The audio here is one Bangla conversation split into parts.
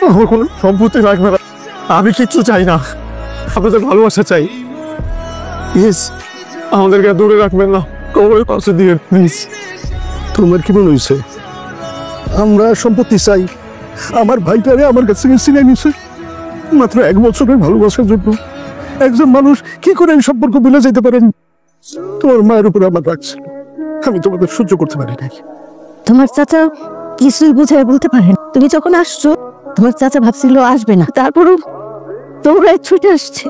আমার কোনো সম্পত্তি লাগবে না, আমি কিচ্ছু চাই না, আপনাদের ভালোবাসা চাই। প্লিজ আমাদেরকে দূরে রাখবেন না, কবরের পাশে দিয়ে প্লিজ। তোমার কি মনে হয়েছে আমরা সম্পত্তি চাই? আমার ভাইটারে আমার কাছ থেকে ছিনিয়ে নিছে মাত্র 1 বছরের ভালোবাসার জন্য। একজন মানুষ কি করে এই সম্পর্ক ভুলে যেতে পারেন? তোমার মায়ের উপরে আমার রাগ ছিল, আমি তোমাদের সহ্য করতে পারি নাই। তোমার চাচা কিছুই বুঝায় বলতে পারেন। তুমি যখন আসছো তোমার চাচা ভাবছিল আসবে না, তারপরও তোমরাই ছুটে আসছে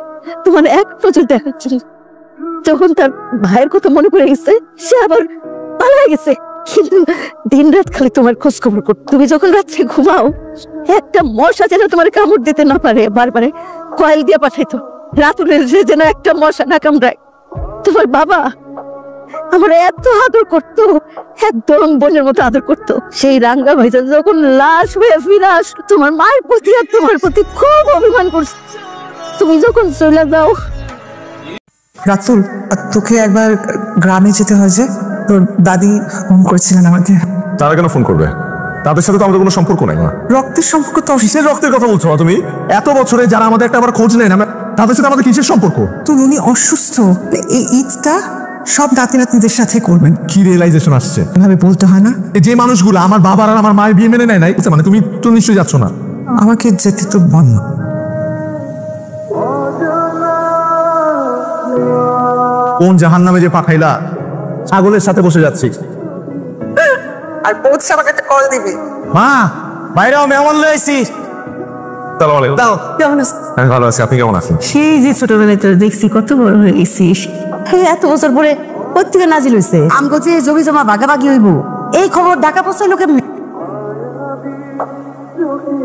তোমার এক নজর দেখাচ্ছিল। যখন তার ভাইয়ের কথা মনে পড়ে গেছে সে আবার পালিয়ে গেছে, কিন্তু দিন রাত খালি তোমার খোঁজ খবর করত। তুমি যখন রাত্রে ঘুমাও একটা মশা যেন তোমার কামড় দিতে না পারে বারবারে কয়েল দিয়ে পাঠাইতো, রাতুরের যেন একটা মশা না কামড়ায়। তোমার বাবা আমার এত আদর করতো, একদম বোনের মতো আদর করতো। সেই রাঙ্গা ভাইজান যখন লাশ হয়ে ফিরে আসলো তোমার মায়ের প্রতি আর তোমার প্রতি খুব অভিমান করছে। তুমি যখন চলে যাও। রাতুল, তোকে একবার গ্রামে যেতে হয় যে, তোর দাদি ফোন করেছিলেন আমাকে। তারা কেন ফোন করবে? তাদের সাথে তো আমাদের কোনো সম্পর্ক নাই। না রক্তের সম্পর্ক তো কিসের রক্তের কথা বলছো না তুমি? এত বছরে যারা আমাদের একটা আবার খোঁজ নেয় না, তাদের সাথে আমাদের কিসের সম্পর্ক? তো উনি অসুস্থ, এই ঈদটা সব নাতি নাতনিদের সাথে করবেন। কি রিয়েলাইজেশন আসছে? এভাবে বলতে হয় না। যে মানুষগুলো আমার বাবার আর আমার মায়ের বিয়ে মেনে নেয় নাই, মানে তুমি তো নিশ্চয়ই যাচ্ছ না। আমাকে যেতে তো বল। কোন জাহান্নামে যে পাঠাইলা, ছাগলের সাথে বসে যাচ্ছি। আর পৌঁছে আমাকে একটা কল দিবি। মা বাইরেও মেহমান লয়ে আইছি। দাও, কেমন আছো? আমি ভালো আছি, আপনি কেমন আছেন? সেই যে ছোটবেলায় তোর দেখছি কত বড় হয়ে গেছিস, এত বছর পরে কোত্থেকে নাজিল হয়েছে? আমগো যে জমি জমা ভাগাভাগি হইব এই খবর ঢাকা পৌঁছাইলো কেমনি?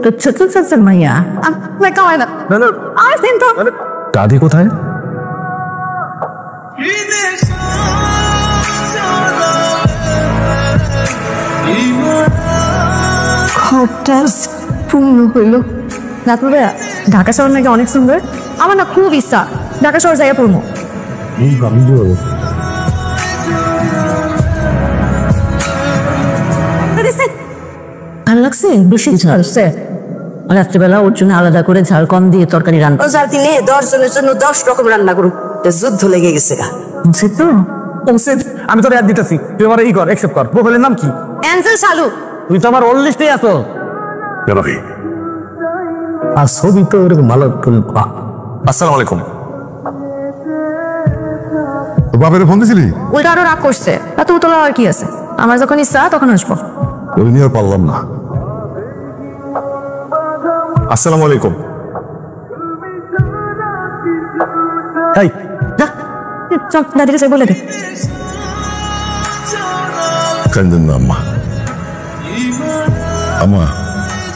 তো ছোট চাচার মাইয়া কামাই না আসেন তো। দাদি কোথায়? ঘরটা পূর্ণ হইল। রাতুল ভাইয়া, ঢাকা শহর নাকি অনেক সুন্দর, আমার না খুব ইচ্ছা ঢাকা শহর জায়গা পড়বো। ভালো লাগছে? বেশি ঝাল আসছে। রাত্রিবেলা ওর জন্য আলাদা করে ঝাল কম দিয়ে তরকারি রান্না। রোজার দিনে 10 জনের জন্য 10 রকম রান্না করুন, যুদ্ধ লেগে গেছে। তো আমি তোর অ্যাড দিতেছি, তুই আমার ই কর, অ্যাকসেপ্ট কর। প্রোফাইলের নাম কি? অ্যান্সার চালু। তুই তো আমার ওল্ড লিস্টেই আছো। কেন ভাই? আর ছবি তো এরকম ভালো। আসসালামু আলাইকুম। বাপের ফোন দিছিলি? উল্টা আরো রাগ করছে। তা তো তোলা আর কি আছে, আমার যখন ইচ্ছা তখন আসবো। ওই নিয়ে আর পারলাম না। আসসালামু আলাইকুম। এই যা চল দাদিকে যাই বলে দে। কান্দেন না আম্মা। আম্মা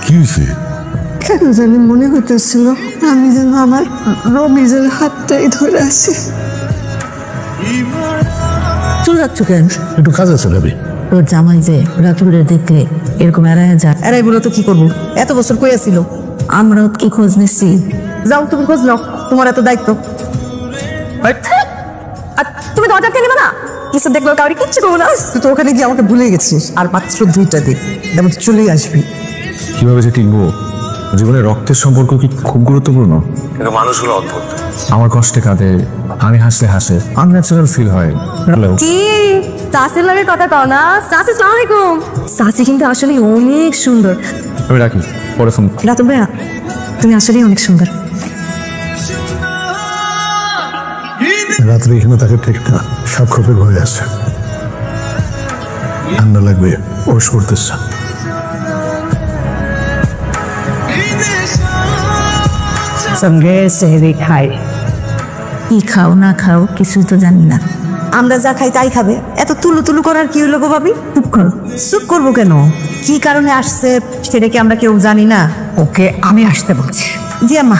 কি হয়েছে? কেন জানি মনে হইতেছিল আমি যেন আমার রমিজের হাতটাই ধরে আছি। চলে যাচ্ছ কেন? একটু কাজ আছে ভাবি। তোর জামাই যে রাতুলের দেখলে এরকম এড়ায় যায়। এরাই বলো তো কি করবো, এত বছর কই আছিল। আমরাও কি খোঁজ নিচ্ছি? যাও তুমি খোঁজ নাও, তোমার এত দায়িত্ব। আর তুমি দরজা কে নেবে না? কিছু দেখলো কাউরি কিচ্ছু করবো না। তুই তো ওখানে গিয়ে আমাকে ভুলে গেছিস। আর মাত্র 2টা দিন, যেমন চলেই আসবি। কিভাবে যে টিকবো? জীবনে রক্তের সম্পর্ক কি খুব গুরুত্বপূর্ণ? কিন্তু মানুষগুলো অদ্ভুত। আমার কষ্টে কাঁদে, আমি হাসলে হাসে, আনন্যাচারাল ফিল হয়। কি চাষির লাগে কথা কও না? চাষি সালাম আলাইকুম। চাষি কিন্তু আসলে অনেক সুন্দর। আমি রাখি, পরে ফোন। রাতুল ভাইয়া, তুমি আসলেই অনেক সুন্দর। রাত্রে এখানে তাকে ঠিক না, সাক্ষরের ভয় আছে। ঠান্ডা লাগবে, ওষ করতেছে। সঙ্গে সেহরি খাই। কি খাও না খাও কিছুই তো জানি না। আমরা যা খাই তাই খাবে, এত তুলু তুলু করার কি হলো গো ভাবি? চুপ করো। চুপ করবো কেন? কি কারণে আসছে সেটা কি আমরা কেউ জানি না? ওকে আমি আসতে বলছি। জি আম্মা।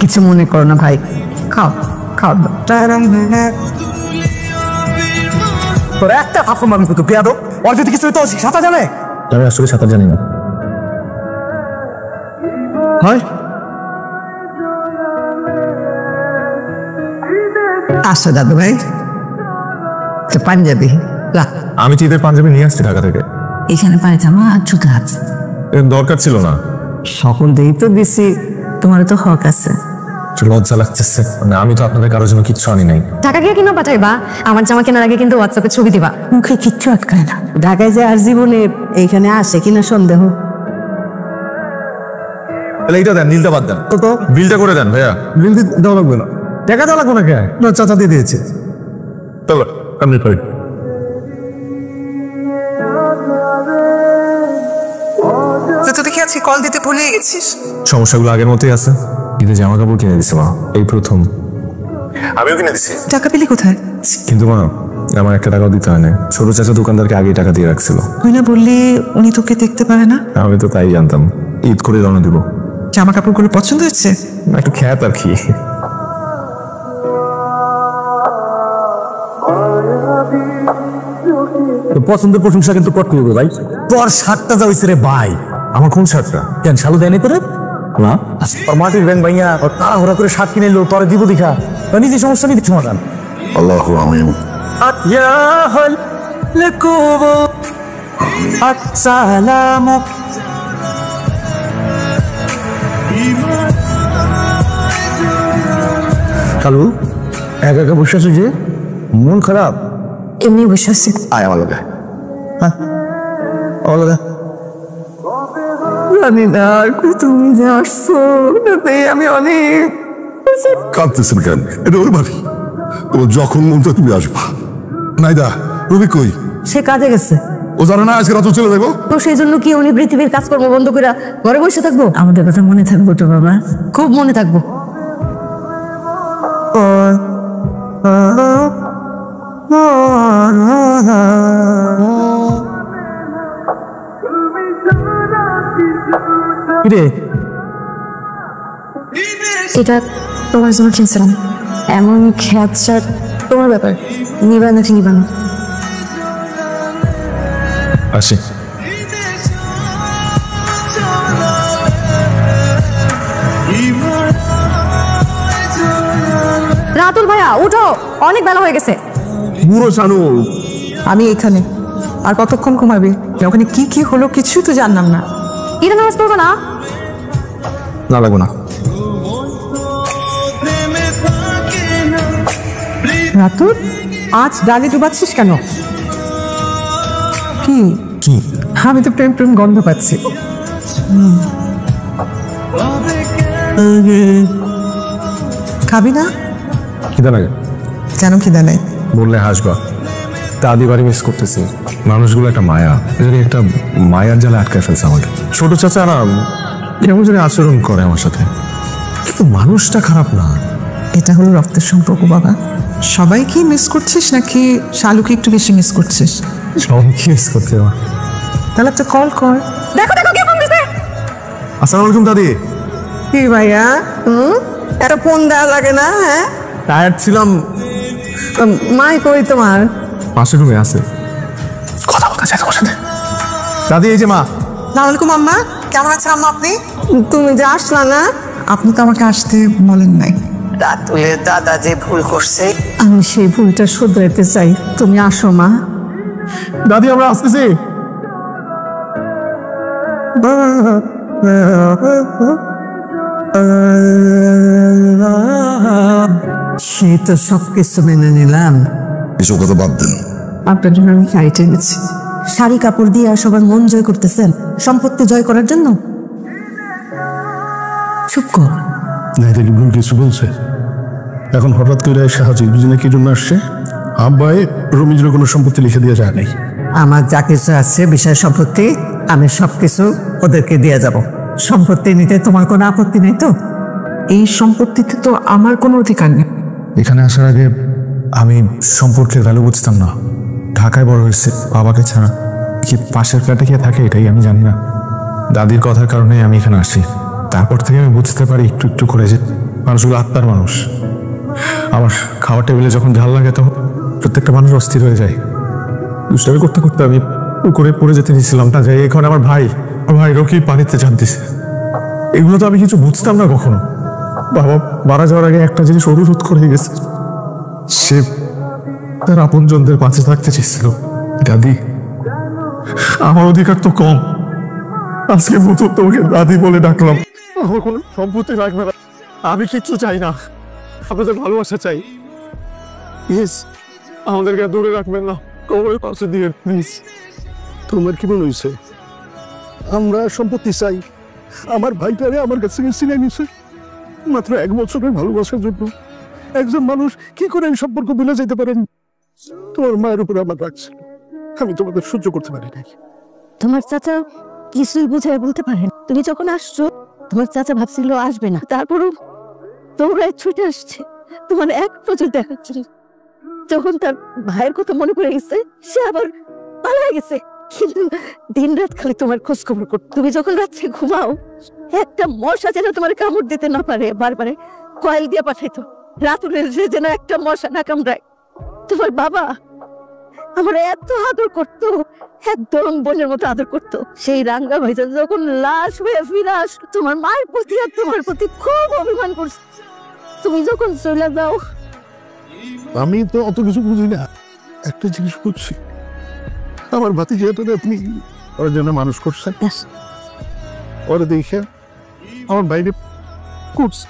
কিছু মনে করো না ভাই, খাও খাও। তোর একটা ফাফর মানুষ তো পেয়াদো, ওর যদি কিছু হইতো সাঁতার জানে? আমি আসলে সাঁতার জানি না। হয় আসো দাদু ভাই, পাঞ্জাবি। আমি তো ঈদের পাঞ্জাবি নিয়ে আসছি ঢাকা থেকে। এখানে পায়জামা আর জুতো আছে। এর দরকার ছিল না। সকল দিয়েই তো দিছি, তোমার তো হক আছে। একটু লজ্জা লাগতেছে, মানে আমি তো আপনাদের কারোর জন্য কিচ্ছু আনি নাই। ঢাকা গিয়ে কিনা পাঠাইবা, আমার জামা কেনার আগে কিন্তু হোয়াটসঅ্যাপে ছবি দিবা। মুখে কিচ্ছু আটকায় না। ঢাকায় যে আর জীবনে এইখানে আসে কিনা সন্দেহ। তাহলে এইটা দেন, নীলটা বাদ দেন। তো বিলটা করে দেন ভাইয়া। বিল দেওয়া লাগবে না। টাকা দেওয়া লাগবে না কে? না, চাচা দিয়ে দিয়েছে। চলো আমি করি। তো দেখে আছি কল দিতে ভুলে গেছিস। সমস্যাগুলো আগের মতোই আছে। ঈদে জামা কাপড় কিনে দিছে মা, এই প্রথম। আমিও কিনে দিছি। টাকা পেলি কোথায়? কিন্তু মা, আমার একটা টাকাও দিতে হয় না। ছোট চাচা দোকানদারকে আগেই টাকা দিয়ে রাখছিল। তুই না বললি উনি তোকে দেখতে পারে না? আমি তো তাই জানতাম। ঈদ করে রওনা দিব। জামা কাপড়গুলো পছন্দ হয়েছে? একটু খ্যাত আর কি। পছন্দের প্রশংসা কিন্তু করতে হবে ভাই। তোর শার্টটা যা হয়েছে রে ভাই। আমার কোন শার্টটা? কেন শালু দেয়নি তোরে না? ওর মাটির ব্যাংক ভাইয়া ওর তাড়াহুড়া করে শার্ট কিনে এলো, তোরে দিব দেখা নিজে সমস্যা নিয়ে দিচ্ছ মাদান। আল্লাহ আমিন। আসসালামু শালু একা একা বসে আছো যে, মন খারাপ? এমনি বসে আছি। আয় আমার লগে। হ্যাঁ আমার লগে। জানি না তুমি যে আসছো, আমি অনেক কাঁদতেছেন কেন? এটা ওর বাড়ি, ও যখন মন চায় তুমি আসবা। নাইদা, রবি কই? সে কাজে গেছে। ও জানে না আজকে রাত চলে যাবো। তো সেই জন্য কি উনি পৃথিবীর কাজকর্ম বন্ধ করে ঘরে বসে থাকবো? আমাদের কথা মনে থাকবো তো বাবা, খুব মনে থাকবো। কিরে এটা তোমার জন্য কিনছিলাম। এমন খ্যাত শার্ট তোমার ব্যাপার, নিবা নাকি নিবা না? আসি। রাতুল ভাইয়া উঠো, অনেক বেলা হয়ে গেছে। পুরো শানু। আমি এখানে আর কতক্ষণ ঘুমাবি? ওখানে কি কি হলো কিছু তো জানলাম না। ঈদের নামাজ পড়বো না? না লাগবো না। রাতুল, আজ ডালি ডুবাচ্ছিস কেন? কি কি? আমি তো প্রেম প্রেম গন্ধ পাচ্ছি। খাবি না? খিদা লাগে। কেন খিদা নেই? বললে হাসবা। দাদি বাড়ি মিস করতেছি। মানুষগুলো একটা মায়া, যদি একটা মায়ার জালে আটকায় ফেলছে আমাকে। ছোট চাচা না কেমন জানি আচরণ করে আমার সাথে, কিন্তু মানুষটা খারাপ না। এটা হলো রক্তের সম্পর্ক বাবা। সবাইকে মিস করছিস নাকি শালুকে একটু বেশি মিস করছিস? সবাইকে মিস করতে আমার। তাহলে একটা কল কর। দেখো দেখো কে ফোন দিছে। আসসালামু আলাইকুম দাদি। কি ভাইয়া, একটা ফোন দেওয়া লাগে না? হ্যাঁ, টায়ার্ড ছিলাম। মাই কই তোমার? পাশের রুমে আছে, কথা বলতে চাই তোমার সাথে। দাদি এই যে মা। আসসালামু আলাইকুম আম্মা, কেমন আছেন আম্মা আপনি? তুমি যে আসলা না। আপনি তো আমাকে আসতে বলেন নাই। রাতুলের দাদা যে ভুল করছে, আমি সেই ভুলটা শুধরাতে চাই। তুমি আসো মা। দাদি আমরা আসতেছি। সেই তো সবকিছু মেনে নিলাম। এসব কথা বাদ দেন। আপনার জন্য আমি শাড়ি টেনেছি। শাড়ি কাপড় দিয়ে সবার মন জয় করতেছেন, সম্পত্তি জয় করার জন্য? চুপ কর। না, এটা কি ভুল কিছু বলছে? এখন হঠাৎ করে সাহায্য বুঝিনা কি জন্য আসছে? আব্বাই রমিজের কোনো সম্পত্তি লিখে দিয়ে যায় নাই। আমার যা কিছু আছে বিষয় সম্পত্তি, আমি সবকিছু ওদেরকে দিয়ে যাব। সম্পত্তি নিতে তোমার কোনো আপত্তি নেই তো? এই সম্পত্তিতে তো আমার কোনো অধিকার নেই। এখানে আসার আগে আমি সম্পর্কের ভ্যালু বুঝতাম না। ঢাকায় বড় হয়েছে বাবাকে ছাড়া। কি পাশের ফ্ল্যাটে কে থাকে এটাই আমি জানি না। দাদির কথার কারণে আমি এখানে আসি। তারপর থেকে আমি বুঝতে পারি একটু একটু করে যে মানুষগুলো আত্মার মানুষ। আমার খাওয়ার টেবিলে যখন ঝাল লাগে তখন প্রত্যেকটা মানুষ অস্থির হয়ে যায়। দুষ্টামি করতে করতে আমি পুকুরে পড়ে যেতে দিয়েছিলাম না, যাই এখন আমার ভাই রকি পানিতে ঝাঁপ দিছে। এগুলো তো আমি কিছু বুঝতাম না কখনো। বাবা মারা যাওয়ার আগে একটা জিনিস অনুরোধ করে গেছে, সে তার আপনজনদের পাশে থাকতে চেয়েছিল। দাদি আমার অধিকার তো কম। আজকে প্রথম তোমাকে দাদি বলে ডাকলাম। আমার কোনো সম্পত্তি লাগবে না, আমি কিচ্ছু চাই না, আপনাদের ভালোবাসা চাই। প্লিজ আমাদেরকে দূরে রাখবেন না, কবরের পাশে দিয়ে প্লিজ। তোমার কি মনে হয়েছে আমরা সম্পত্তি চাই? আমার ভাইটারে আমার কাছ থেকে ছিনিয়ে নিছে মাত্র 1 বছরের ভালোবাসার জন্য। একজন মানুষ কি করে এই সম্পর্ক ভুলে যেতে পারেন? তোমার মায়ের উপরে আমার রাগ ছিল, আমি তোমাদের সহ্য করতে পারি নাই। তোমার চাচা কিছুই বুঝায় বলতে পারেন। তুমি যখন আসছো তোমার চাচা ভাবছিল আসবে না, তারপরও দৌড়ায় ছুটে আসছে তোমার এক নজর দেখার জন্য। যখন তার ভাইয়ের কথা মনে পড়ে গেছে সে আবার পালিয়ে গেছে, কিন্তু দিন রাত খালি তোমার খোঁজ খবর করত। তুমি যখন রাত্রে ঘুমাও একটা মশা যেন তোমার কামড় দিতে না পারে বারবারে কয়েল দিয়ে পাঠাইতো, রাতুলের যেন একটা মশা না কামড়ায়। তোমার বাবা আমার এত আদর করতো, একদম বোনের মতো আদর করতো। সেই রাঙ্গা ভাইজান যখন লাশ হয়ে ফিরে আসলো তোমার মায়ের প্রতি আর তোমার প্রতি খুব অভিমান করছে। তুমি যখন চলে যাও আমি তো অত কিছু বুঝি না, একটা জিনিস বুঝছি, আমার ভাতি যেহেতু আপনি ওর জন্য মানুষ করছেন, ওরা দেখে আমার বাইরে করছে